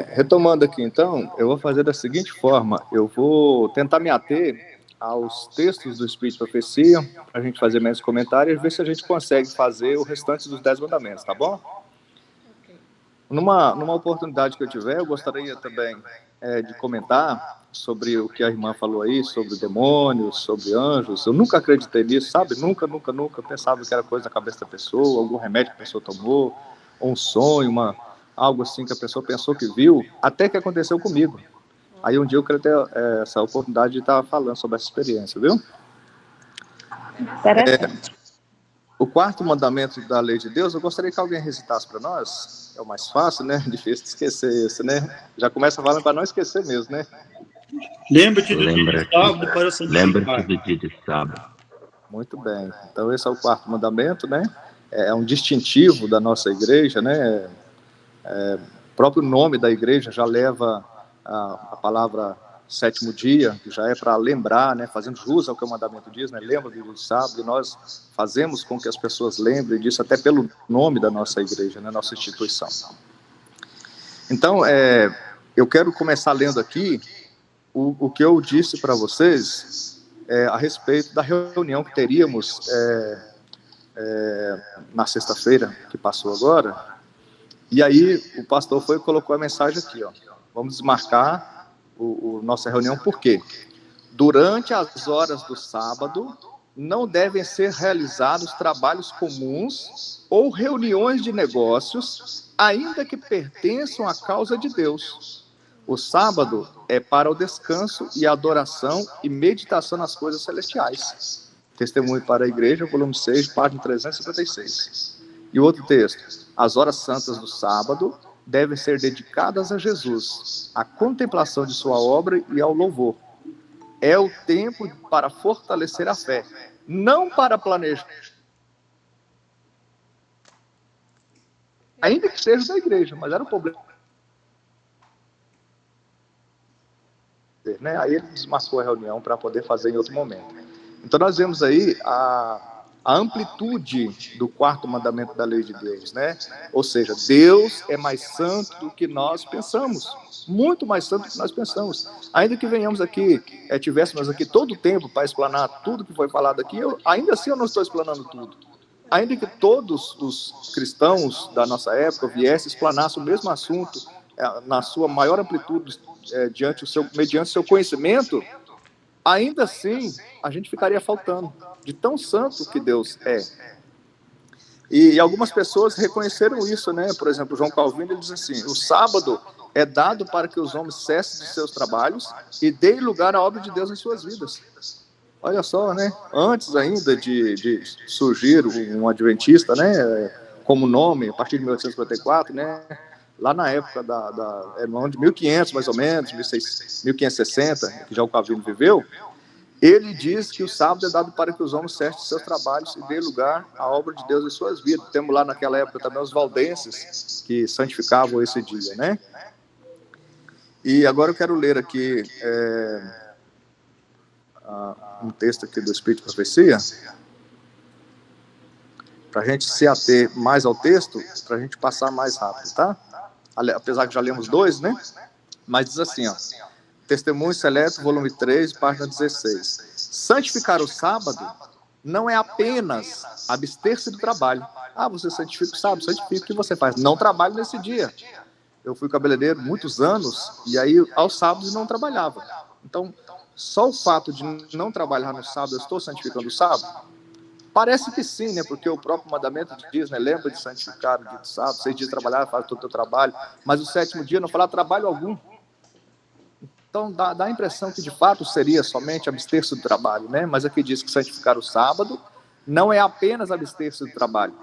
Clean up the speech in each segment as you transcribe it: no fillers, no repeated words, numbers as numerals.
Retomando aqui, então, eu vou fazer da seguinte forma: eu vou tentar me ater aos textos do Espírito de Profecia, para a gente fazer menos comentários e ver se a gente consegue fazer o restante dos 10 mandamentos, tá bom? Numa oportunidade que eu tiver, eu gostaria também de comentar sobre o que a irmã falou aí, sobre demônios, sobre anjos. Eu nunca acreditei nisso, sabe? Nunca, nunca, nunca. Eu pensava que era coisa da cabeça da pessoa, algum remédio que a pessoa tomou, ou um sonho, algo assim que a pessoa pensou que viu, até que aconteceu comigo. Aí um dia eu queria ter essa oportunidade de estar falando sobre essa experiência, viu? Interessante. O quarto mandamento da lei de Deus, eu gostaria que alguém recitasse para nós. É o mais fácil, né? Difícil de esquecer esse, né? Já começa falando para não esquecer mesmo, né? Lembra-te do dia de sábado para Lembra-te santificar. do dia de sábado. Muito bem. Então esse é o quarto mandamento, né? É um distintivo da nossa igreja, né? O próprio nome da igreja já leva a palavra sétimo dia, que já é para lembrar, né? Fazendo jus ao que o mandamento diz, né? Lembra do dia de sábado, e nós fazemos com que as pessoas lembrem disso, até pelo nome da nossa igreja, né? Nossa instituição. Então, eu quero começar lendo aqui o que eu disse para vocês a respeito da reunião que teríamos na sexta-feira que passou agora. E aí o pastor foi e colocou a mensagem aqui, ó. Vamos desmarcar nossa reunião, por quê? Durante as horas do sábado, não devem ser realizados trabalhos comuns ou reuniões de negócios, ainda que pertençam à causa de Deus. O sábado é para o descanso e adoração e meditação nas coisas celestiais. Testemunho para a Igreja, volume 6, página 356. E o outro texto: as horas santas do sábado devem ser dedicadas a Jesus, à contemplação de sua obra e ao louvor. É o tempo para fortalecer a fé, não para planejar. Ainda que seja da igreja, mas era um problema. Né? Aí ele desmarcou a reunião para poder fazer em outro momento. Então nós vemos aí a amplitude do quarto mandamento da lei de Deus, né? Ou seja, Deus é mais santo do que nós pensamos, muito mais santo do que nós pensamos. Ainda que venhamos aqui, tivéssemos aqui todo o tempo para explanar tudo que foi falado aqui, ainda assim eu não estou explanando tudo. Ainda que todos os cristãos da nossa época viessem explanassem o mesmo assunto na sua maior amplitude mediante o seu conhecimento, ainda assim a gente ficaria faltando de tão santo que Deus é. E algumas pessoas reconheceram isso, né? Por exemplo, João Calvino, ele diz assim: o sábado é dado para que os homens cessem de seus trabalhos e deem lugar à obra de Deus em suas vidas. Olha só, né? Antes ainda de surgir um adventista, né? Como nome, a partir de 1854, né? Lá na época de 1500, mais ou menos, 1560, que já o Calvino viveu, ele diz que o sábado é dado para que os homens cessem de seus trabalhos e dê lugar à obra de Deus em suas vidas. Temos lá naquela época também os valdenses, que santificavam esse dia, né? E agora eu quero ler aqui um texto aqui do Espírito de Profecia, para a gente se ater mais ao texto, para a gente passar mais rápido, tá? Apesar que já lemos dois, né? Mas diz assim, ó: Testemunho Seleto, volume 3, página 16. Santificar o sábado não é apenas abster-se do trabalho. Ah, você santifica o sábado, santifica o que você faz. Não trabalho nesse dia. Eu fui cabeleireiro muitos anos, e aí aos sábados não trabalhava. Então, só o fato de não trabalhar no sábado, eu estou santificando o sábado? Parece que sim, né? Porque o próprio mandamento diz, né? Lembra de santificar o dia do sábado, 6 dias de trabalhar, faz todo o teu trabalho, mas o sétimo dia não falar trabalho algum. Então, dá a impressão que, de fato, seria somente abster-se do trabalho, né? Mas aqui diz que santificar o sábado não é apenas abster-se do trabalho,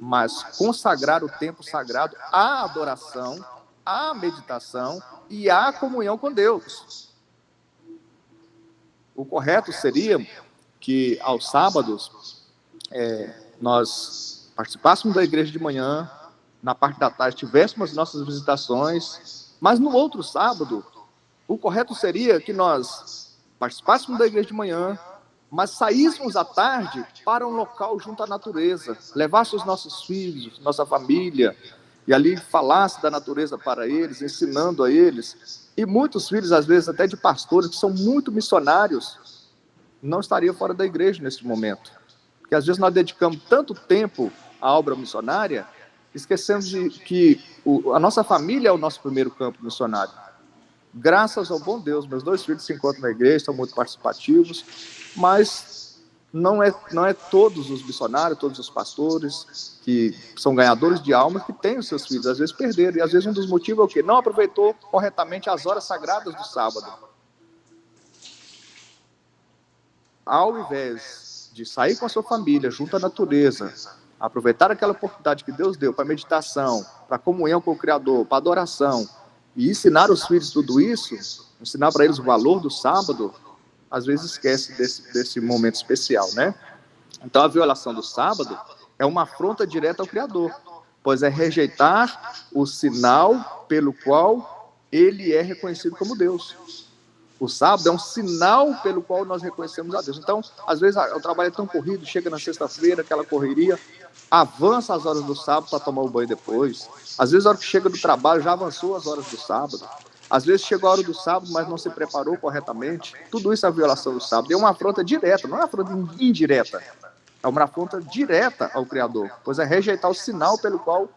mas consagrar o tempo sagrado à adoração, à meditação e à comunhão com Deus. O correto seria que, aos sábados, nós participássemos da igreja de manhã, na parte da tarde tivéssemos nossas visitações, mas no outro sábado, o correto seria que nós participássemos da igreja de manhã, mas saíssemos à tarde para um local junto à natureza, levássemos os nossos filhos, nossa família, e ali falasse da natureza para eles, ensinando a eles. E muitos filhos, às vezes, até de pastores, que são muito missionários, não estariam fora da igreja nesse momento. Porque às vezes nós dedicamos tanto tempo à obra missionária, esquecemos de que a nossa família é o nosso primeiro campo missionário. Graças ao bom Deus, meus 2 filhos se encontram na igreja, são muito participativos, mas não é todos os missionários, todos os pastores que são ganhadores de alma que têm os seus filhos, às vezes perderam, e às vezes um dos motivos é o quê? Não aproveitou corretamente as horas sagradas do sábado. Ao invés de sair com a sua família, junto à natureza, aproveitar aquela oportunidade que Deus deu para meditação, para comunhão com o Criador, para adoração, e ensinar os filhos tudo isso, ensinar para eles o valor do sábado, às vezes esquece desse momento especial, né? Então a violação do sábado é uma afronta direta ao Criador, pois é rejeitar o sinal pelo qual ele é reconhecido como Deus. O sábado é um sinal pelo qual nós reconhecemos a Deus. Então, às vezes, o trabalho é tão corrido, chega na sexta-feira, aquela correria, avança as horas do sábado para tomar o banho depois. Às vezes, a hora que chega do trabalho, já avançou as horas do sábado. Às vezes, chegou a hora do sábado, mas não se preparou corretamente. Tudo isso é violação do sábado. É uma afronta direta, não é uma afronta indireta. É uma afronta direta ao Criador, pois é rejeitar o sinal pelo qual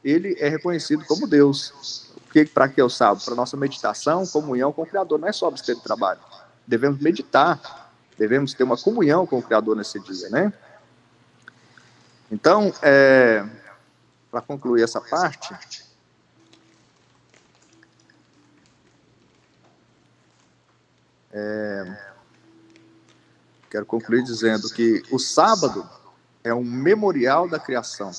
ele é reconhecido como Deus. Para que é o sábado? Para nossa meditação, comunhão com o Criador. Não é só abster do trabalho. Devemos meditar, devemos ter uma comunhão com o Criador nesse dia, né? Então, para concluir essa parte, quero concluir dizendo que o sábado é um memorial da criação,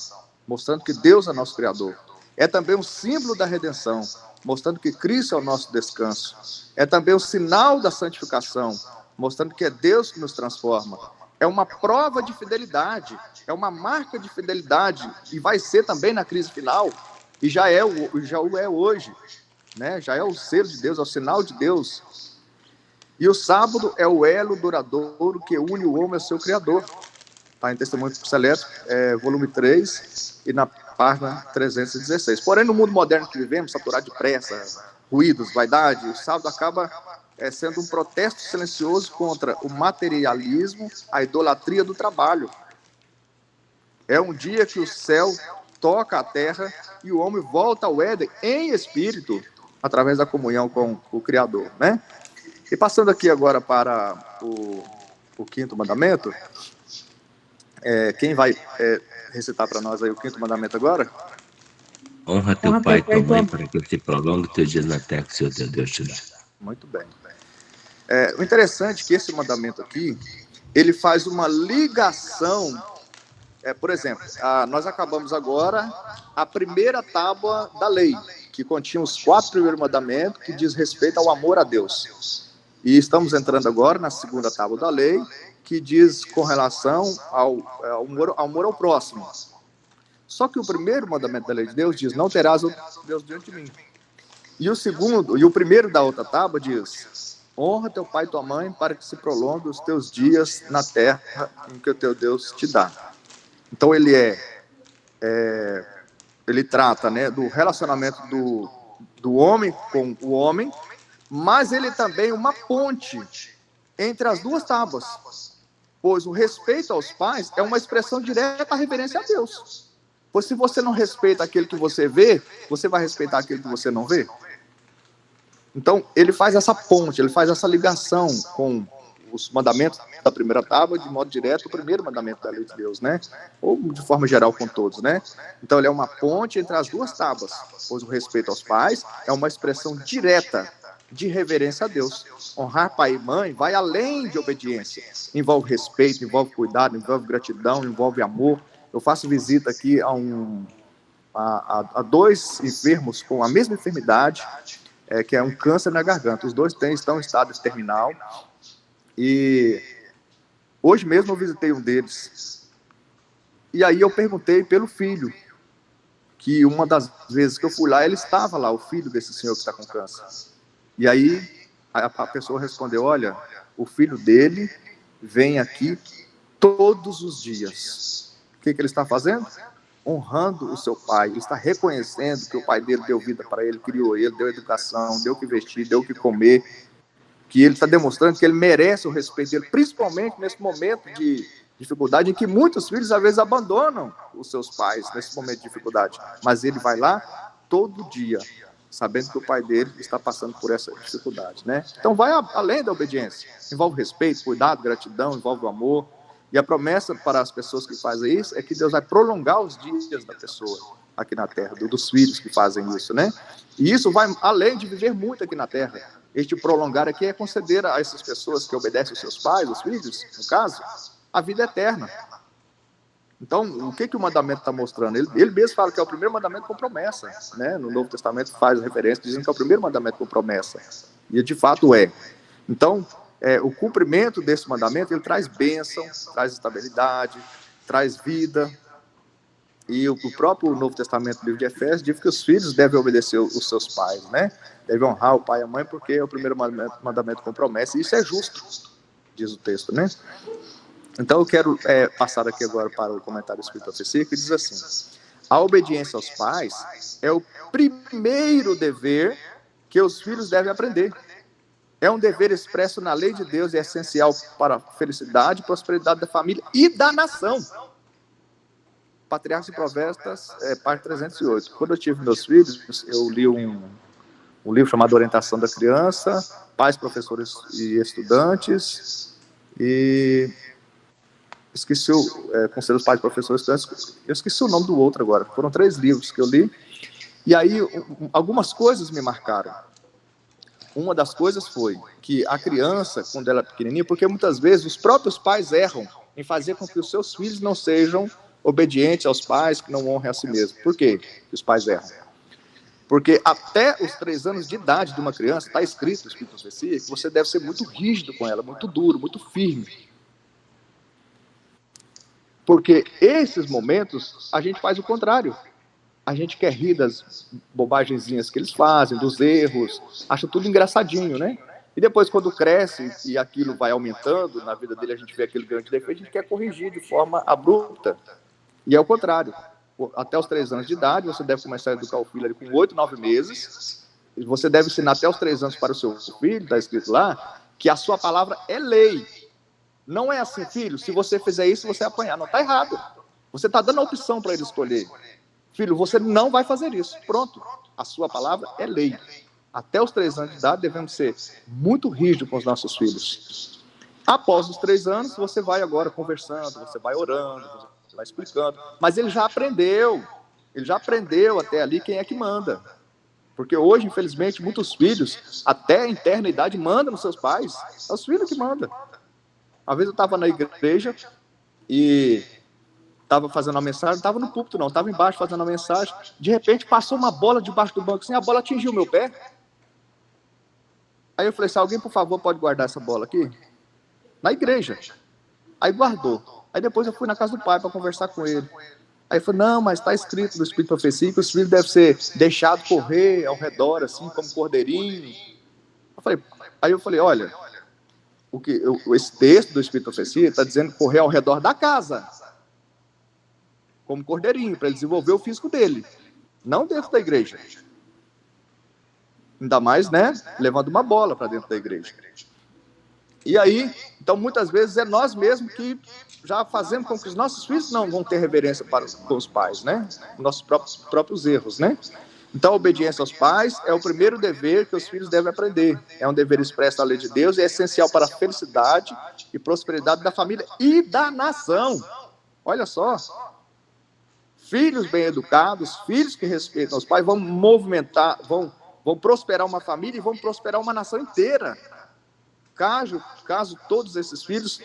mostrando que Deus é nosso Criador. É também um símbolo da redenção, mostrando que Cristo é o nosso descanso. É também um sinal da santificação, mostrando que é Deus que nos transforma. É uma prova de fidelidade, é uma marca de fidelidade, e vai ser também na crise final, e já o é hoje, né? Já é o selo de Deus, é o sinal de Deus. E o sábado é o elo duradouro que une o homem ao seu Criador. Está em Testemunho Seleto, volume 3, e na página 316. Porém, no mundo moderno que vivemos, saturado de pressa, ruídos, vaidade, o sábado acaba sendo um protesto silencioso contra o materialismo, a idolatria do trabalho. É um dia que o céu toca a terra e o homem volta ao Éden em espírito, através da comunhão com o Criador, né? E passando aqui agora para o quinto mandamento, quem vai recitar para nós aí o quinto mandamento agora? Honra teu pai e tua mãe para que se prolongue teus dias na terra que o Senhor teu Deus te dá. Muito bem. O interessante é que esse mandamento aqui, ele faz uma ligação. Por exemplo, nós acabamos agora a primeira tábua da lei, que continha os 4 primeiros mandamentos, que diz respeito ao amor a Deus. E estamos entrando agora na segunda tábua da lei, que diz com relação ao amor ao próximo. Só que o primeiro mandamento da lei de Deus diz: não terás outro Deus diante de mim. E o primeiro da outra tábua diz: honra teu pai e tua mãe para que se prolongue os teus dias na terra em que o teu Deus te dá. Então ele trata, né, do relacionamento do homem com o homem, mas ele também é uma ponte entre as duas tábuas, pois o respeito aos pais é uma expressão direta à reverência a Deus. Pois se você não respeita aquele que você vê, você vai respeitar aquele que você não vê? Então, ele faz essa ponte, ele faz essa ligação com os mandamentos da primeira tábua, de modo direto, o primeiro mandamento da lei de Deus, né? Ou de forma geral com todos, né? Então, ele é uma ponte entre as duas tábuas, pois o respeito aos pais é uma expressão direta de reverência a Deus. Honrar pai e mãe vai além de obediência. Envolve respeito, envolve cuidado, envolve gratidão, envolve amor. Eu faço visita aqui a 2 enfermos com a mesma enfermidade, que é um câncer na garganta. Os 2 estão em estado terminal. E hoje mesmo eu visitei um deles. E aí eu perguntei pelo filho, que uma das vezes que eu fui lá, ele estava lá, o filho desse senhor que está com câncer. E aí a pessoa respondeu: olha, o filho dele vem aqui todos os dias. O que ele está fazendo? honrando o seu pai, ele está reconhecendo que o pai dele deu vida para ele, criou ele, deu educação, deu o que vestir, deu o que comer, que ele está demonstrando que ele merece o respeito dele, principalmente nesse momento de dificuldade, em que muitos filhos, às vezes, abandonam os seus pais, nesse momento de dificuldade. Mas ele vai lá todo dia, sabendo que o pai dele está passando por essa dificuldade, né? Então, vai além da obediência. Envolve respeito, cuidado, gratidão, envolve o amor. E a promessa para as pessoas que fazem isso é que Deus vai prolongar os dias da pessoa aqui na Terra, dos filhos que fazem isso, né? E isso vai além de viver muito aqui na Terra. Este prolongar aqui é conceder a essas pessoas que obedecem aos seus pais, os filhos, no caso, a vida eterna. Então, o que o mandamento está mostrando? Ele mesmo fala que é o primeiro mandamento com promessa, né? No Novo Testamento faz referência, dizendo que é o primeiro mandamento com promessa. E de fato é. Então, o cumprimento desse mandamento, ele traz bênção, traz estabilidade, traz vida. E o próprio Novo Testamento, livro de Efésios, diz que os filhos devem obedecer os seus pais, né? Devem honrar o pai e a mãe, porque é o primeiro mandamento com promessa. E isso é justo, diz o texto, né? Então, eu quero passar aqui agora para o comentário escrito profecia, que diz assim: a obediência aos pais é o primeiro dever que os filhos devem aprender. É um dever expresso na lei de Deus e é essencial para a felicidade e prosperidade da família e da nação. Patriarcas e Profetas, parte 308. Quando eu tive meus filhos, eu li um livro chamado Orientação da Criança, Pais, Professores e Estudantes, e esqueci Conselho dos Pais, Professores e Estudantes, eu esqueci o nome do outro agora. Foram 3 livros que eu li, e aí algumas coisas me marcaram. Uma das coisas foi que a criança, quando ela é pequenininha, porque muitas vezes os próprios pais erram em fazer com que os seus filhos não sejam obedientes aos pais, que não honrem a si mesmos. Por quê que os pais erram? Porque até os 3 anos de idade de uma criança, está escrito no Espírito de Profecia, que você deve ser muito rígido com ela, muito duro, muito firme. Porque esses momentos, a gente faz o contrário. A gente quer rir das bobagenzinhas que eles fazem, dos erros, acha tudo engraçadinho, né? E depois, quando cresce e aquilo vai aumentando na vida dele, a gente vê aquele grande defeito, a gente quer corrigir de forma abrupta. E é o contrário. Até os 3 anos de idade, você deve começar a educar o filho ali com 8, 9 meses. E você deve ensinar até os 3 anos para o seu filho, está escrito lá, que a sua palavra é lei. Não é assim, filho, se você fizer isso, você vai apanhar. Não, está errado. Você está dando a opção para ele escolher. Filho, você não vai fazer isso. Pronto. A sua palavra é lei. Até os 3 anos de idade, devemos ser muito rígidos com os nossos filhos. Após os 3 anos, você vai agora conversando, você vai orando, você vai explicando. Mas ele já aprendeu. Ele já aprendeu até ali quem é que manda. Porque hoje, infelizmente, muitos filhos, até a interna idade, mandam nos seus pais. É os filhos que mandam. Uma vez eu estava na igreja e estava fazendo uma mensagem, não estava no púlpito não, estava embaixo fazendo uma mensagem, de repente passou uma bola debaixo do banco, assim, a bola atingiu o meu pé. Aí eu falei, se alguém, por favor, pode guardar essa bola aqui? Na igreja. Aí guardou. Aí depois eu fui na casa do pai para conversar com ele. Aí ele falou, não, mas está escrito no Espírito de Profecia que os filhos devem ser deixados correr ao redor, assim, como cordeirinho. Aí eu falei, olha, esse texto do Espírito de Profecia está dizendo correr ao redor da casa, como cordeirinho, para ele desenvolver o físico dele, não dentro da igreja. Ainda mais, né, levando uma bola para dentro da igreja. E aí, então, muitas vezes é nós mesmos que já fazemos com que os nossos filhos não vão ter reverência com os pais, né? Nossos próprios erros, né? Então, a obediência aos pais é o primeiro dever que os filhos devem aprender. É um dever expresso da lei de Deus e é essencial para a felicidade e prosperidade da família e da nação. Olha só. Filhos bem educados, filhos que respeitam os pais, vão movimentar, vão prosperar uma família e vão prosperar uma nação inteira. Caso todos esses filhos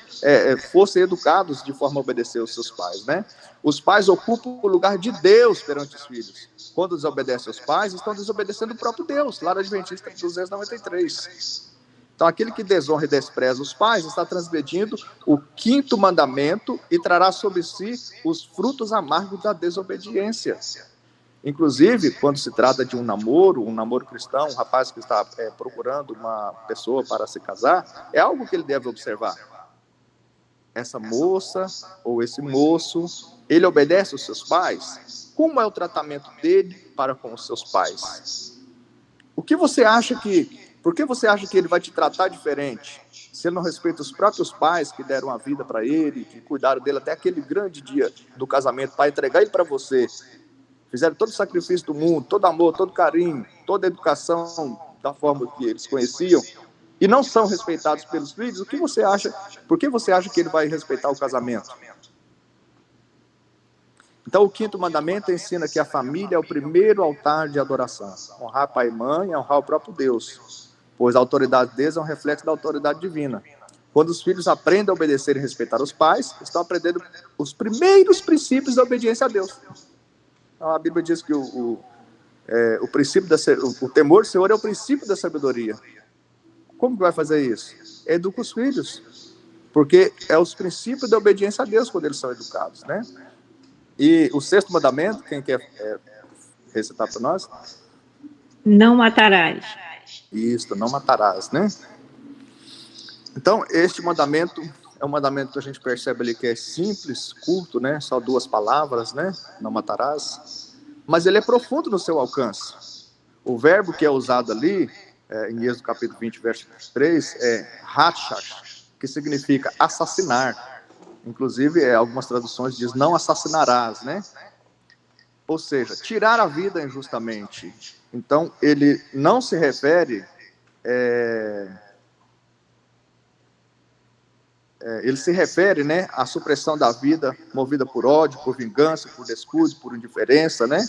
fossem educados de forma a obedecer aos seus pais, né? Os pais ocupam o lugar de Deus perante os filhos. Quando desobedecem aos pais, estão desobedecendo o próprio Deus. Lar Adventista 293. Então, aquele que desonra e despreza os pais está transgredindo o 5º mandamento e trará sobre si os frutos amargos da desobediência. Inclusive, quando se trata de um namoro cristão, um rapaz que está procurando uma pessoa para se casar, é algo que ele deve observar. essa moça ou esse moço, ele obedece aos seus pais? Como é o tratamento dele para com os seus pais? Por que você acha que ele vai te tratar diferente? Se ele não respeita os próprios pais que deram a vida para ele, que cuidaram dele até aquele grande dia do casamento, para entregar ele para você, fizeram todo o sacrifício do mundo, todo amor, todo carinho, toda a educação da forma que eles conheciam, e não são respeitados pelos filhos, por que você acha que ele vai respeitar o casamento? Então, o 5º mandamento ensina que a família é o primeiro altar de adoração. Honrar pai e mãe é honrar o próprio Deus, pois a autoridade deles é um reflexo da autoridade divina. Quando os filhos aprendem a obedecer e respeitar os pais, estão aprendendo os primeiros princípios da obediência a Deus. Então, a Bíblia diz que o temor do Senhor é o princípio da sabedoria. Como que vai fazer isso? Educa os filhos, porque é os princípios da obediência a Deus quando eles são educados, né? E o 6º mandamento, quem quer recitar para nós? Não matarás. Isso, não matarás, né? Então, este mandamento é um mandamento que a gente percebe ali que é simples, curto, né? Só 2 palavras, né? Não matarás. Mas ele é profundo no seu alcance. O verbo que é usado ali, em Êxodo capítulo 20, verso 3, é ratchash, que significa assassinar. Inclusive, algumas traduções diz não assassinarás, né? Ou seja, tirar a vida injustamente. Então, ele não se refere... ele se refere, né, à supressão da vida movida por ódio, por vingança, por descuido, por indiferença, né?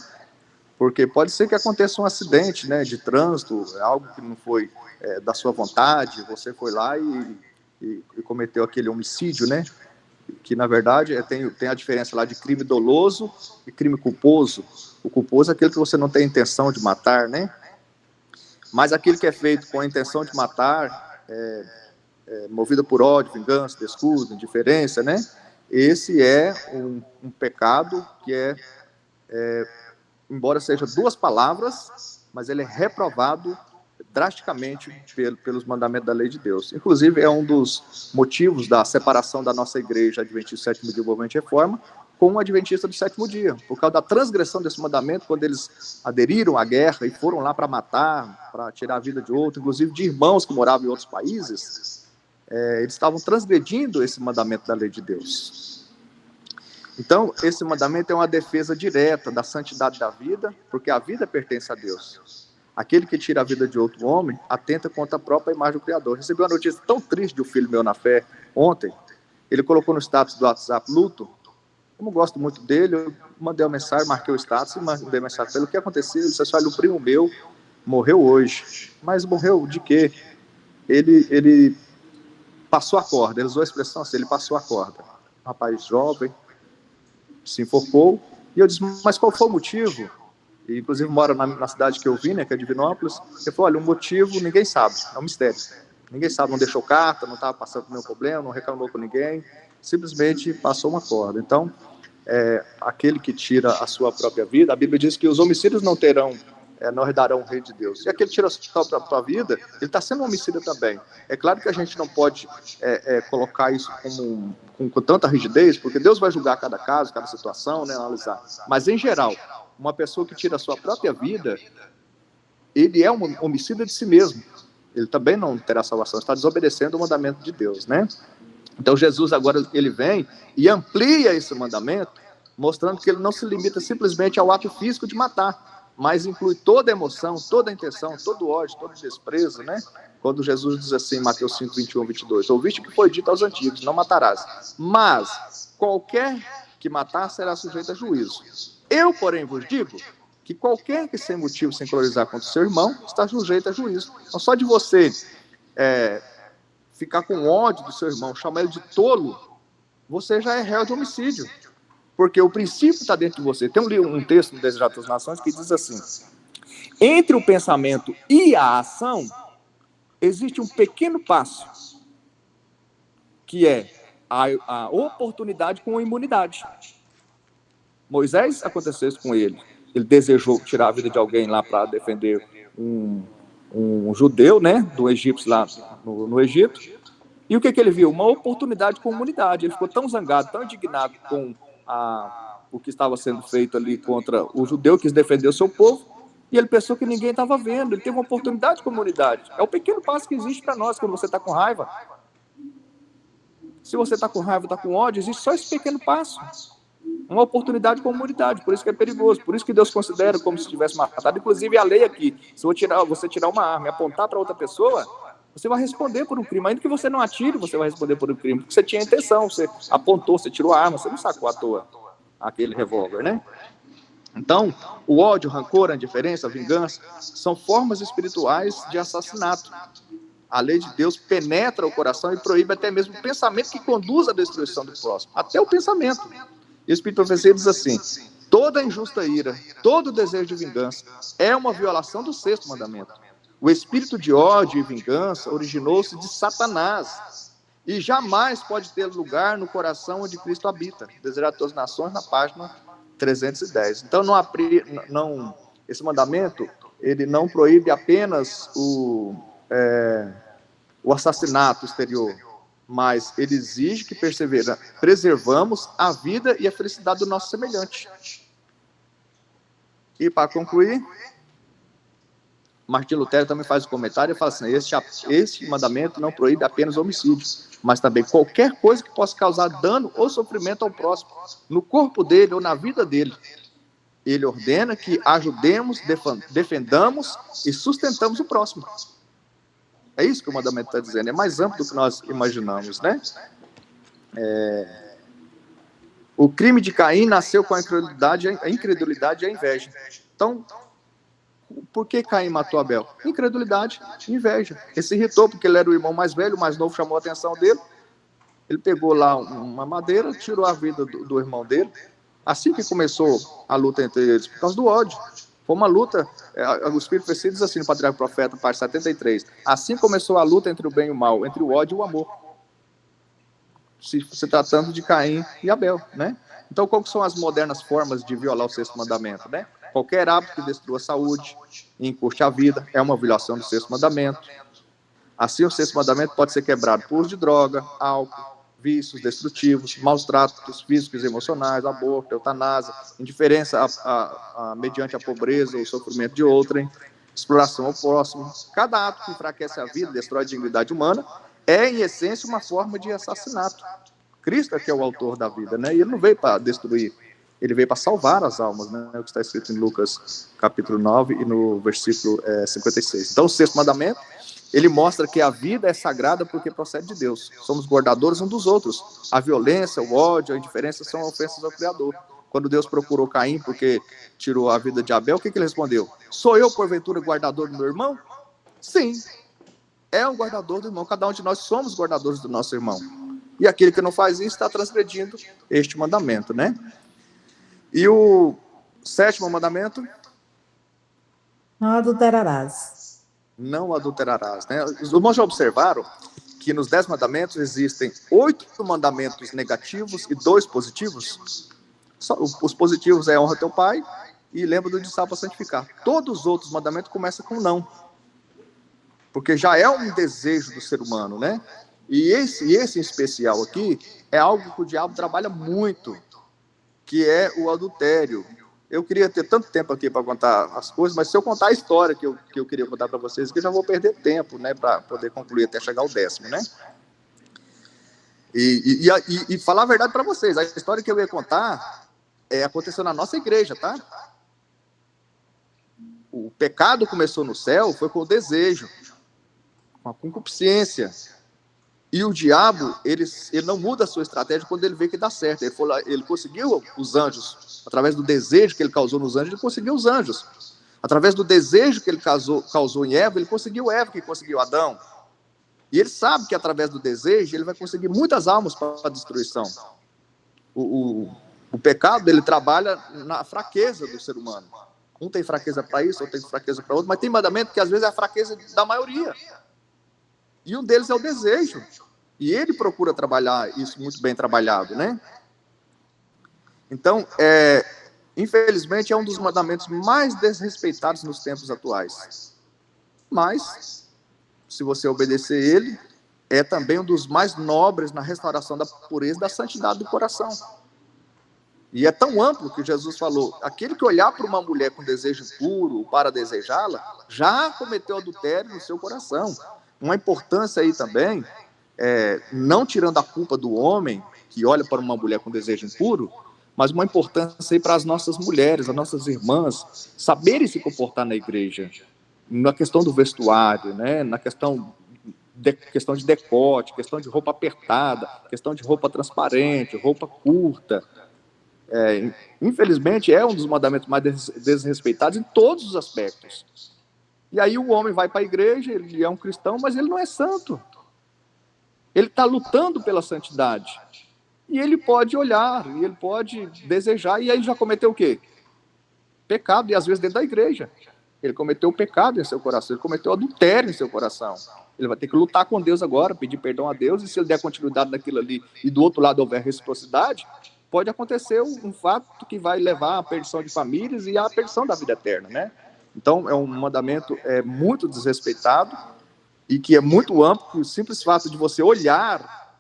Porque pode ser que aconteça um acidente, né, de trânsito, algo que não foi da sua vontade, você foi lá e cometeu aquele homicídio, né? Que, na verdade, tem a diferença lá de crime doloso e crime culposo. O culposo é aquele que você não tem intenção de matar, né? Mas aquele que é feito com a intenção de matar, movido por ódio, vingança, descuido, indiferença, né? Esse é um pecado que embora seja 2 palavras, mas ele é reprovado drasticamente pelos mandamentos da lei de Deus. Inclusive, é um dos motivos da separação da nossa igreja Adventista do 7º Dia Movimento de Reforma com o Adventista do 7º Dia, por causa da transgressão desse mandamento, quando eles aderiram à guerra e foram lá para matar, para tirar a vida de outro, inclusive de irmãos que moravam em outros países, eles estavam transgredindo esse mandamento da lei de Deus. Então, esse mandamento é uma defesa direta da santidade da vida, porque a vida pertence a Deus. Aquele que tira a vida de outro homem atenta contra a própria imagem do Criador. Recebi uma notícia tão triste de um filho meu na fé ontem. Ele colocou no status do WhatsApp luto. Como gosto muito dele, eu mandei uma mensagem, marquei o status e mandei mensagem para ele. O que aconteceu? Ele disse: olha, o primo meu morreu hoje. Mas morreu de quê? Ele passou a corda. Ele usou a expressão assim, ele passou a corda. Um rapaz jovem se enforcou. E eu disse: mas qual foi o motivo? E, inclusive, mora na cidade que eu vim, né, que é Divinópolis. Ele falou: olha, o motivo ninguém sabe, é um mistério. Ninguém sabe, não deixou carta, não estava passando por nenhum problema, não reclamou com ninguém, simplesmente passou uma corda. Então, aquele que tira a sua própria vida, a Bíblia diz que os homicídios não herdarão o reino de Deus. E aquele que tira a sua própria vida, ele está sendo um homicida também. É claro que a gente não pode colocar isso com tanta rigidez, porque Deus vai julgar cada caso, cada situação, né, analisar. Mas, em geral, uma pessoa que tira a sua própria vida, ele é um homicida de si mesmo. Ele também não terá salvação, está desobedecendo o mandamento de Deus, né? Então, Jesus agora, ele vem e amplia esse mandamento, mostrando que ele não se limita simplesmente ao ato físico de matar, mas inclui toda a emoção, toda a intenção, todo o ódio, todo o desprezo, né? Quando Jesus diz assim, Mateus 5, 21, 22, ouviste o que foi dito aos antigos, não matarás, mas qualquer que matar será sujeito a juízo. Eu, porém, vos digo que qualquer que sem motivo se encolerizar contra o seu irmão está sujeito a juízo. Então, só de você ficar com ódio do seu irmão, chamar ele de tolo, você já é réu de homicídio. Porque o princípio está dentro de você. Tem um texto no Desejar das Nações que diz assim: entre o pensamento e a ação, existe um pequeno passo, que é a oportunidade com a imunidade. Moisés, aconteceu isso com ele. Ele desejou tirar a vida de alguém lá para defender um judeu, né, do egípcio lá no Egito. E o que ele viu? Uma oportunidade de comunidade. Ele ficou tão zangado, tão indignado com o que estava sendo feito ali contra o judeu, quis defender o seu povo, e ele pensou que ninguém estava vendo. Ele teve uma oportunidade de comunidade. É o pequeno passo que existe para nós quando você está com raiva. Se você está com raiva, está com ódio, existe só esse pequeno passo. Uma oportunidade de comunidade, por isso que é perigoso, por isso que Deus considera como se tivesse matado. Inclusive a lei aqui, se você tirar uma arma e apontar para outra pessoa, você vai responder por um crime, ainda que você não atire, você vai responder por um crime, porque você tinha intenção, você apontou, você tirou a arma, você não sacou à toa aquele revólver, né? Então, o ódio, o rancor, a indiferença, a vingança, são formas espirituais de assassinato. A lei de Deus penetra o coração e proíbe até mesmo o pensamento que conduz à destruição do próximo, até o pensamento. E o Espírito de Profecia diz assim: toda injusta ira, todo desejo de vingança é uma violação do sexto mandamento. O espírito de ódio e vingança originou-se de Satanás e jamais pode ter lugar no coração onde Cristo habita. Desejar todas as nações, na página 310. Então, esse mandamento, ele não proíbe apenas o assassinato exterior, mas ele exige que preservamos a vida e a felicidade do nosso semelhante. E para concluir, Martim Lutero também faz um comentário e fala assim: este mandamento não proíbe apenas homicídio, mas também qualquer coisa que possa causar dano ou sofrimento ao próximo, no corpo dele ou na vida dele. Ele ordena que ajudemos, defendamos e sustentamos o próximo. É isso que o mandamento está dizendo, é mais amplo do que nós imaginamos, né? O crime de Caim nasceu com a incredulidade e a inveja. Então, por que Caim matou Abel? Incredulidade e inveja. Ele se irritou porque ele era o irmão mais velho, o mais novo chamou a atenção dele. Ele pegou lá uma madeira, tirou a vida do irmão dele. Assim que começou a luta entre eles, por causa do ódio. Foi uma luta, o Espírito de Profecia diz assim no Patriarca Profeta, página 73, assim começou a luta entre o bem e o mal, entre o ódio e o amor. Se tratando de Caim e Abel, né? Então, quais são as modernas formas de violar o sexto mandamento, né? Qualquer hábito que destrua a saúde e encurte a vida é uma violação do sexto mandamento. Assim, o sexto mandamento pode ser quebrado por uso de droga, álcool, vícios destrutivos, maus tratos físicos e emocionais, aborto, eutanásia, indiferença mediante a pobreza ou o sofrimento de outrem, exploração ao próximo. Cada ato que enfraquece a vida, destrói a dignidade humana, é, em essência, uma forma de assassinato. Cristo é que é o autor da vida, né? E ele não veio para destruir, ele veio para salvar as almas, né? É o que está escrito em Lucas, capítulo 9, e no versículo 56. Então, o sexto mandamento, ele mostra que a vida é sagrada porque procede de Deus. Somos guardadores uns dos outros. A violência, o ódio, a indiferença são ofensas ao Criador. Quando Deus procurou Caim porque tirou a vida de Abel, o que ele respondeu? Sou eu, porventura, guardador do meu irmão? Sim, é um guardador do irmão. Cada um de nós somos guardadores do nosso irmão. E aquele que não faz isso está transgredindo este mandamento, né? E o sétimo mandamento? Não adulterarás. Não adulterarás, né? Os irmãos já observaram que nos 10 mandamentos existem 8 mandamentos negativos e 2 positivos? Os positivos é honra teu pai e lembra do discípulo a santificar. Todos os outros mandamentos começam com não. Porque já é um desejo do ser humano, né? E esse em especial aqui é algo que o diabo trabalha muito, que é o adultério. Eu queria ter tanto tempo aqui para contar as coisas, mas se eu contar a história que eu queria contar para vocês, que eu já vou perder tempo, né, para poder concluir até chegar ao 10º, né? E falar a verdade para vocês, a história que eu ia contar aconteceu na nossa igreja, tá? O pecado começou no céu, foi com o desejo, com a concupiscência. E o diabo, ele não muda a sua estratégia quando ele vê que dá certo. Ele conseguiu os anjos, através do desejo que ele causou nos anjos, ele conseguiu os anjos. Através do desejo que ele causou em Eva, ele conseguiu Eva, que conseguiu Adão. E ele sabe que através do desejo, ele vai conseguir muitas almas para a destruição. O pecado, ele trabalha na fraqueza do ser humano. Um tem fraqueza para isso, outro tem fraqueza para outro, mas tem mandamento que às vezes é a fraqueza da maioria. E um deles é o desejo. E ele procura trabalhar isso muito bem trabalhado, né? Então, infelizmente, é um dos mandamentos mais desrespeitados nos tempos atuais. Mas, se você obedecer ele, é também um dos mais nobres na restauração da pureza e da santidade do coração. E é tão amplo que Jesus falou, aquele que olhar para uma mulher com desejo puro para desejá-la, já cometeu adultério no seu coração. Uma importância aí também, não tirando a culpa do homem que olha para uma mulher com desejo impuro, mas uma importância aí para as nossas mulheres, as nossas irmãs, saberem se comportar na igreja, na questão do vestuário, né? Na questão de decote, questão de roupa apertada, questão de roupa transparente, roupa curta. Infelizmente, é um dos mandamentos mais desrespeitados em todos os aspectos. E aí o homem vai para a igreja, ele é um cristão, mas ele não é santo. Ele está lutando pela santidade. E ele pode olhar, e ele pode desejar, e aí já cometeu o quê? Pecado, e às vezes dentro da igreja. Ele cometeu pecado em seu coração, ele cometeu adultério em seu coração. Ele vai ter que lutar com Deus agora, pedir perdão a Deus, e se ele der continuidade naquilo ali, e do outro lado houver reciprocidade, pode acontecer um fato que vai levar à perdição de famílias e à perdição da vida eterna, né? Então, é um mandamento muito desrespeitado e que é muito amplo. O simples fato de você olhar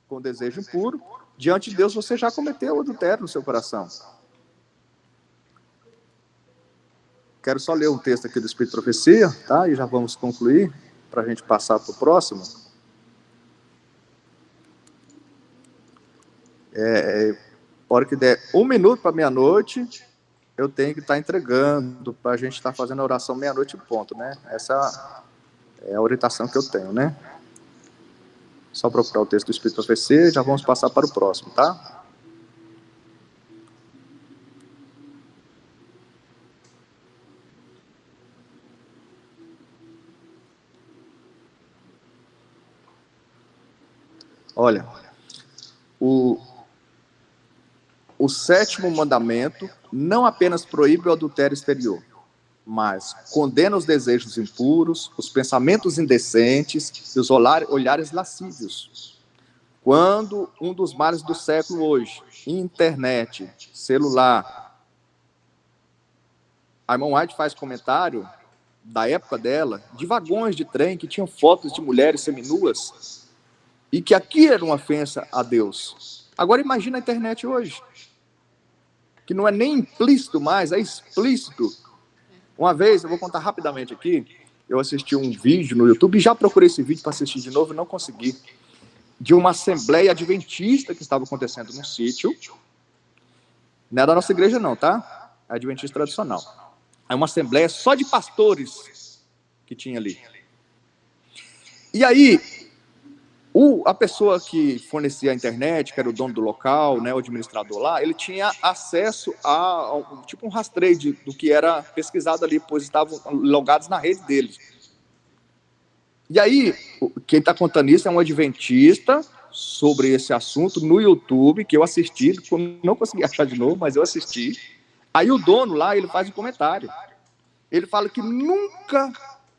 com desejo impuro, diante de Deus você já cometeu adultério no seu coração. Quero só ler um texto aqui do Espírito de Profecia, tá? E já vamos concluir, para a gente passar para o próximo. A hora que der 1 minuto para meia-noite, eu tenho que estar entregando, para a gente estar fazendo a oração meia-noite em ponto, né? Essa é a orientação que eu tenho, né? Só procurar o texto do Espírito de Profecia e já vamos passar para o próximo, tá? Olha, o 7º mandamento não apenas proíbe o adultério exterior, mas condena os desejos impuros, os pensamentos indecentes e os olhares lascívios. Quando um dos males do século hoje, internet, celular, a irmã White faz comentário da época dela, de vagões de trem que tinham fotos de mulheres seminuas, e que aqui era uma ofensa a Deus. Agora imagina a internet hoje, que não é nem implícito mais, é explícito. Uma vez, eu vou contar rapidamente aqui, eu assisti um vídeo no YouTube, e já procurei esse vídeo para assistir de novo e não consegui, de uma assembleia adventista que estava acontecendo num sítio, não é da nossa igreja não, tá? É adventista tradicional. É uma assembleia só de pastores que tinha ali. E aí, a pessoa que fornecia a internet, que era o dono do local, né, o administrador lá, ele tinha acesso a um rastreio do que era pesquisado ali, pois estavam logados na rede dele. E aí, quem está contando isso é um adventista sobre esse assunto no YouTube, que eu assisti, não consegui achar de novo, mas eu assisti. Aí o dono lá, ele faz um comentário. Ele fala que nunca,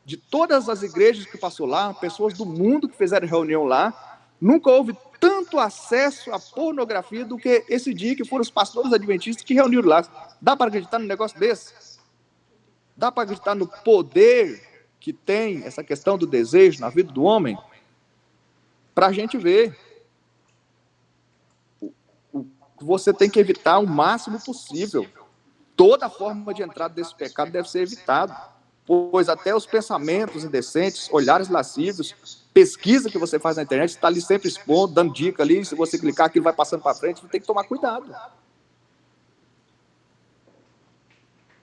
de todas as igrejas que passou lá, pessoas do mundo que fizeram reunião lá, nunca houve tanto acesso à pornografia do que esse dia que foram os pastores adventistas que reuniram lá. Dá para acreditar num negócio desse? Dá para acreditar no poder que tem essa questão do desejo na vida do homem? Para a gente ver. Você tem que evitar o máximo possível. Toda forma de entrada desse pecado deve ser evitada, pois até os pensamentos indecentes, olhares lascivos, pesquisa que você faz na internet, está ali sempre expondo, dando dica ali, se você clicar, aquilo vai passando para frente, você tem que tomar cuidado.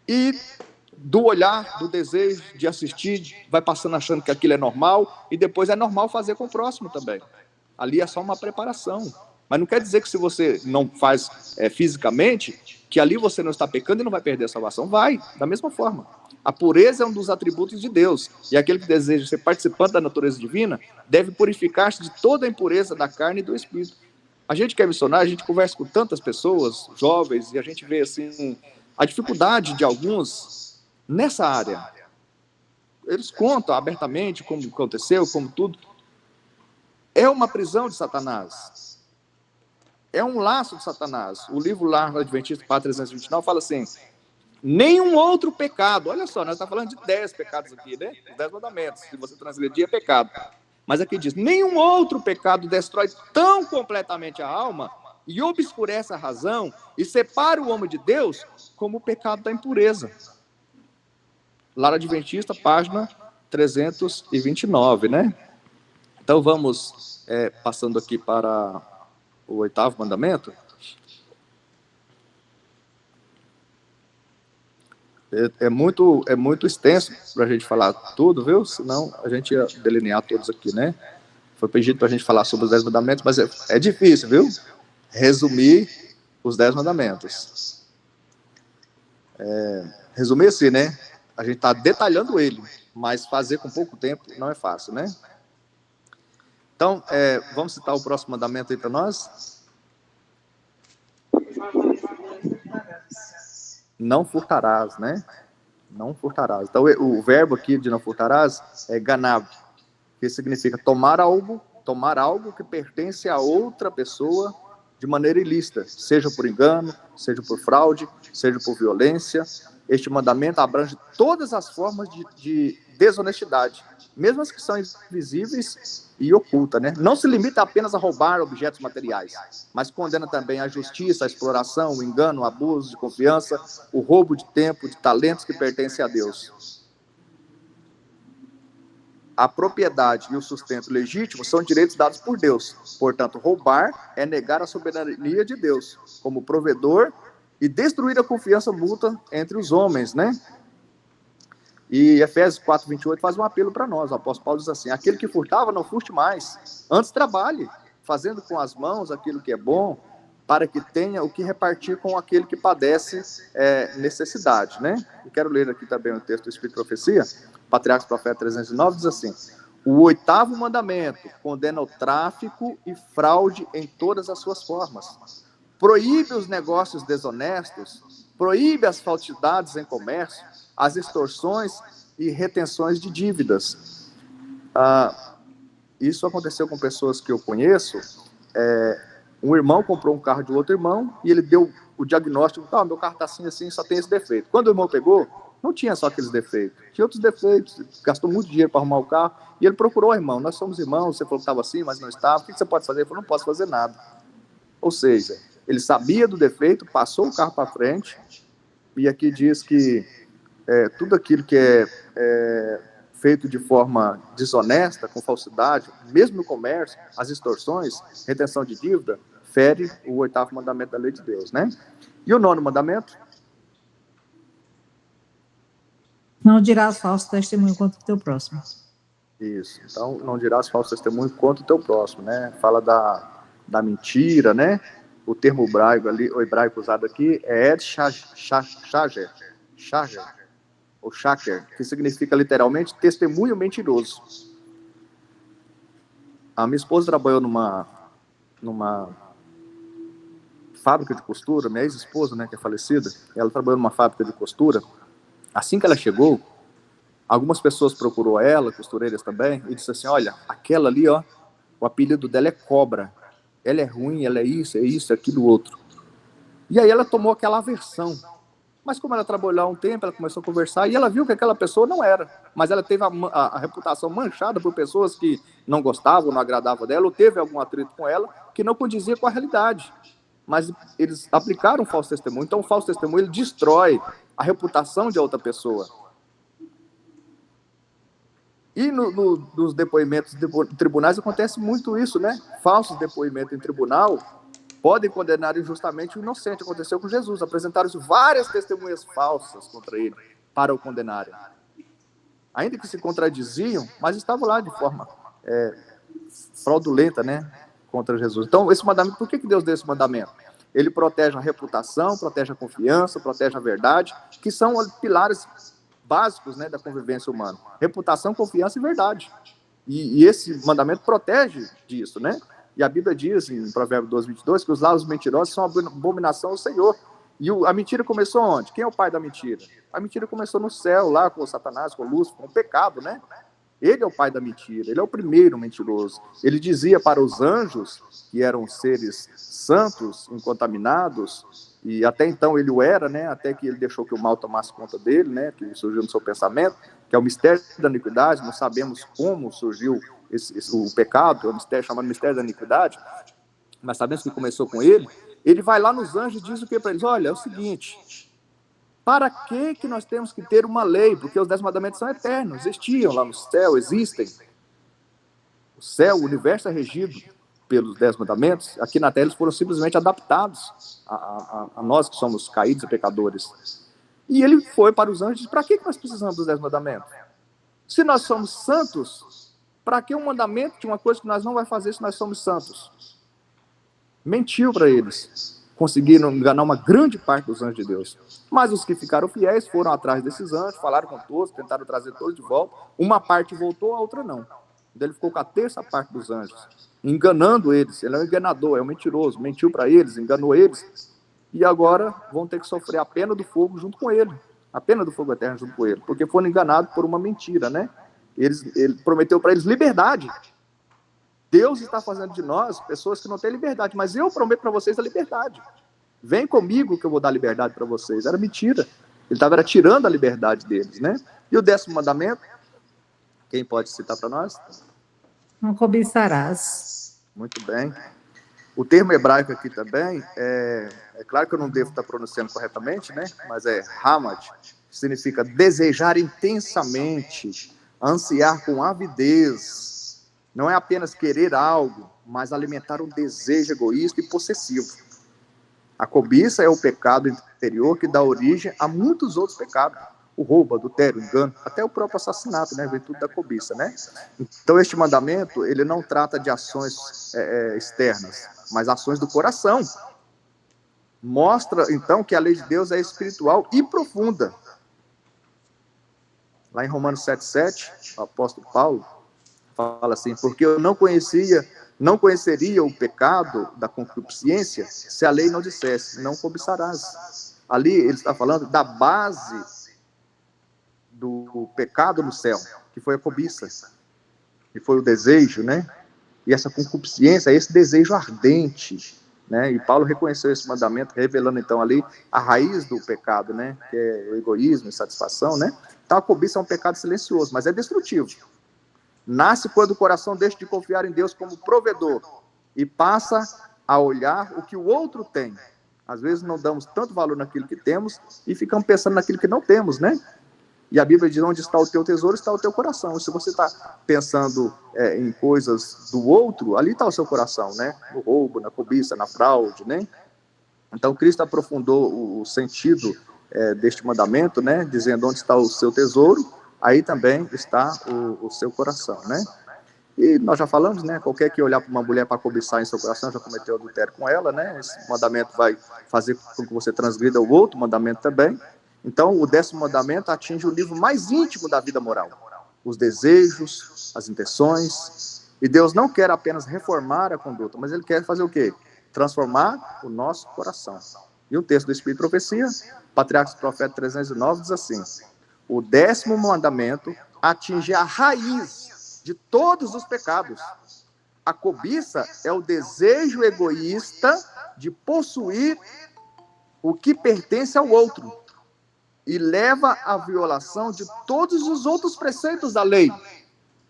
E do olhar, do desejo de assistir, vai passando achando que aquilo é normal, e depois é normal fazer com o próximo também. Ali é só uma preparação. Mas não quer dizer que se você não faz fisicamente, que ali você não está pecando e não vai perder a salvação. Vai, da mesma forma. A pureza é um dos atributos de Deus. E aquele que deseja ser participante da natureza divina deve purificar-se de toda a impureza da carne e do espírito. A gente que é missionário, a gente conversa com tantas pessoas, jovens, e a gente vê assim, a dificuldade de alguns nessa área. Eles contam abertamente como aconteceu, como tudo. É uma prisão de Satanás. É um laço de Satanás. O livro lá, Adventista, Página 329, fala assim, nenhum outro pecado, olha só, nós estamos falando de 10 pecados aqui, né? Os 10 mandamentos, se você transgredir é pecado. Mas aqui diz, nenhum outro pecado destrói tão completamente a alma e obscurece a razão e separa o homem de Deus como o pecado da impureza. Lar Adventista, página 329, né? Então vamos passando aqui para o 8º mandamento. É muito extenso para a gente falar tudo, viu? Senão a gente ia delinear todos aqui, né? Foi pedido para a gente falar sobre os 10 mandamentos, mas é difícil, viu? Resumir os 10 mandamentos. Resumir assim, né? A gente está detalhando ele, mas fazer com pouco tempo não é fácil, né? Então, vamos citar o próximo mandamento aí para nós? Não furtarás, né? Não furtarás. Então, o verbo aqui de não furtarás é ganab, que significa tomar algo que pertence a outra pessoa de maneira ilícita, seja por engano, seja por fraude, seja por violência. Este mandamento abrange todas as formas de desonestidade, mesmo as que são invisíveis e ocultas, né? Não se limita apenas a roubar objetos materiais, mas condena também a injustiça, a exploração, o engano, o abuso de confiança, o roubo de tempo, de talentos que pertencem a Deus. A propriedade e o sustento legítimo são direitos dados por Deus. Portanto, roubar é negar a soberania de Deus como provedor e destruir a confiança mútua entre os homens, né? E Efésios 4:28 faz um apelo para nós. O apóstolo Paulo diz assim: aquele que furtava, não furte mais. Antes trabalhe, fazendo com as mãos aquilo que é bom, para que tenha o que repartir com aquele que padece necessidade, né? E quero ler aqui também o texto do Espírito de Profecia, Patriarcas Profeta 309, diz assim: o 8º mandamento condena o tráfico e fraude em todas as suas formas. Proíbe os negócios desonestos, proíbe as falsidades em comércio, as extorsões e retenções de dívidas. Isso aconteceu com pessoas que eu conheço. Um irmão comprou um carro de outro irmão e ele deu o diagnóstico: meu carro está assim, assim, só tem esse defeito. Quando o irmão pegou, não tinha só aqueles defeitos, tinha outros defeitos, gastou muito dinheiro para arrumar o carro, e ele procurou o irmão: nós somos irmãos, você falou que estava assim, mas não estava, o que você pode fazer? Ele falou: não posso fazer nada. Ou seja, ele sabia do defeito, passou o carro para frente, e aqui diz que tudo aquilo que é feito de forma desonesta, com falsidade, mesmo no comércio, as extorsões, retenção de dívida, fere o 8º mandamento da lei de Deus, né? E o 9º mandamento? Não dirás falso testemunho contra o teu próximo. Isso. Então, não dirás falso testemunho contra o teu próximo, né? Fala da mentira, né? O termo hebraico ali, o hebraico usado aqui é shager, ou shaker, que significa literalmente testemunho mentiroso. A minha esposa trabalhou numa fábrica de costura, minha ex-esposa, né, que é falecida, ela trabalhou numa fábrica de costura. Assim que ela chegou, algumas pessoas procurou ela, costureiras também, e disse assim: olha, aquela ali, ó, o apelido dela é Cobra. Ela é ruim, ela é isso, aquilo, outro. E aí ela tomou aquela aversão. Mas como ela trabalhou há um tempo, ela começou a conversar e ela viu que aquela pessoa não era. Mas ela teve a reputação manchada por pessoas que não gostavam, não agradavam dela, ou teve algum atrito com ela que não condizia com a realidade. Mas eles aplicaram um falso testemunho. Então o falso testemunho, ele destrói a reputação de outra pessoa. E nos depoimentos de tribunais acontece muito isso, né? Falsos depoimentos em tribunal podem condenar injustamente o inocente. Aconteceu com Jesus. Apresentaram-se várias testemunhas falsas contra ele para o condenarem. Ainda que se contradiziam, mas estavam lá de forma fraudulenta, né? Contra Jesus. Então, esse mandamento, por que Deus deu esse mandamento? Ele protege a reputação, protege a confiança, protege a verdade, que são pilares básicos, né, da convivência humana. Reputação, confiança e verdade. E esse mandamento protege disso, né? E a Bíblia diz, em Provérbios 12:22, que os lábios mentirosos são abominação ao Senhor. E a mentira começou onde? Quem é o pai da mentira? A mentira começou no céu, lá com Satanás, com Lúcifer, com o pecado, né? Ele é o pai da mentira, ele é o primeiro mentiroso. Ele dizia para os anjos, que eram seres santos, incontaminados, e até então ele o era, né? Até que ele deixou que o mal tomasse conta dele, né? Que surgiu no seu pensamento, que é o mistério da iniquidade. Não sabemos como surgiu o pecado, o mistério chamado mistério da iniquidade, mas sabemos que começou com ele, ele vai lá nos anjos e diz o que para eles? Olha, é o seguinte, para que nós temos que ter uma lei? Porque os 10 mandamentos são eternos, existiam lá no céu, existem. O céu, o universo é regido pelos 10 mandamentos. Aqui na terra eles foram simplesmente adaptados a nós que somos caídos e pecadores. E ele foi para os anjos e disse, para que nós precisamos dos 10 mandamentos? Se nós somos santos, para que um mandamento de uma coisa que nós não vamos fazer se nós somos santos? Mentiu para eles. Conseguiram enganar uma grande parte dos anjos de Deus. Mas os que ficaram fiéis foram atrás desses anjos, falaram com todos, tentaram trazer todos de volta. Uma parte voltou, a outra não. Então ele ficou com a terça parte dos anjos, enganando eles. Ele é um enganador, é um mentiroso, mentiu para eles, enganou eles. E agora vão ter que sofrer a pena do fogo junto com ele. A pena do fogo eterno junto com ele. Porque foram enganados por uma mentira, né? Ele prometeu para eles liberdade. Deus está fazendo de nós pessoas que não têm liberdade, mas eu prometo para vocês a liberdade. Vem comigo que eu vou dar liberdade para vocês. Era mentira. Ele estava tirando a liberdade deles, né? E o 10º mandamento, quem pode citar para nós? Não cobiçarás. Muito bem. O termo hebraico aqui também, é claro que eu não devo estar pronunciando corretamente, né? Mas é hamad, que significa desejar intensamente, ansiar com avidez. Não é apenas querer algo, mas alimentar um desejo egoísta e possessivo. A cobiça é o pecado interior que dá origem a muitos outros pecados. O roubo, adultério, o engano, até o próprio assassinato, né? Vem tudo da cobiça, né? Então, este mandamento, ele não trata de ações externas, mas ações do coração. Mostra, então, que a lei de Deus é espiritual e profunda. Lá em Romanos 7,7, o apóstolo Paulo fala assim, porque eu não conheceria o pecado da concupiscência se a lei não dissesse, não cobiçarás. Ali ele está falando da base do pecado no céu, que foi a cobiça, que foi o desejo, né? E essa concupiscência, esse desejo ardente, né? E Paulo reconheceu esse mandamento, revelando então ali a raiz do pecado, né? Que é o egoísmo, a insatisfação, né? Então a cobiça é um pecado silencioso, mas é destrutivo. Nasce quando o coração deixa de confiar em Deus como provedor e passa a olhar o que o outro tem. Às vezes não damos tanto valor naquilo que temos e ficamos pensando naquilo que não temos, né? E a Bíblia diz, onde está o teu tesouro, está o teu coração. E se você está pensando em coisas do outro, ali está o seu coração, né? No roubo, na cobiça, na fraude, né? Então, Cristo aprofundou o sentido deste mandamento, né? Dizendo onde está o seu tesouro, aí também está o seu coração, né? E nós já falamos, né? Qualquer que olhar para uma mulher para cobiçar em seu coração já cometeu adultério com ela, né? Esse mandamento vai fazer com que você transgrida o outro mandamento também. Então, o 10º mandamento atinge o nível mais íntimo da vida moral. Os desejos, as intenções. E Deus não quer apenas reformar a conduta, mas Ele quer fazer o quê? Transformar o nosso coração. E o texto do Espírito e Profecia, Patriarcas e Profetas 309, diz assim, o 10º mandamento atinge a raiz de todos os pecados. A cobiça é o desejo egoísta de possuir o que pertence ao outro. E leva à violação de todos os outros preceitos da lei.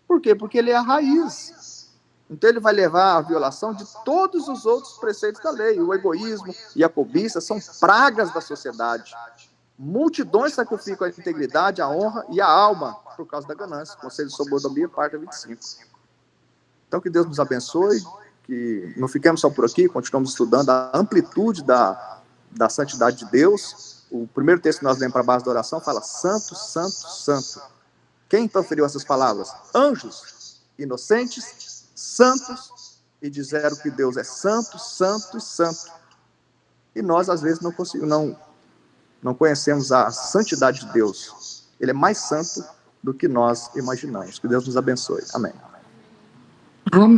Por quê? Porque ele é a raiz. Então ele vai levar à violação de todos os outros preceitos da lei. O egoísmo e a cobiça são pragas da sociedade. Multidões sacrificam a integridade, a honra e a alma por causa da ganância. Conselho sobre Mordomia, parte 25. Então que Deus nos abençoe, que não fiquemos só por aqui, continuamos estudando a amplitude da santidade de Deus. O primeiro texto que nós lemos para a base da oração fala santo, santo, santo. Quem proferiu essas palavras? Anjos, inocentes, santos, e disseram que Deus é santo, santo e santo. E nós, às vezes, não conhecemos a santidade de Deus. Ele é mais santo do que nós imaginamos. Que Deus nos abençoe. Amém. Amém.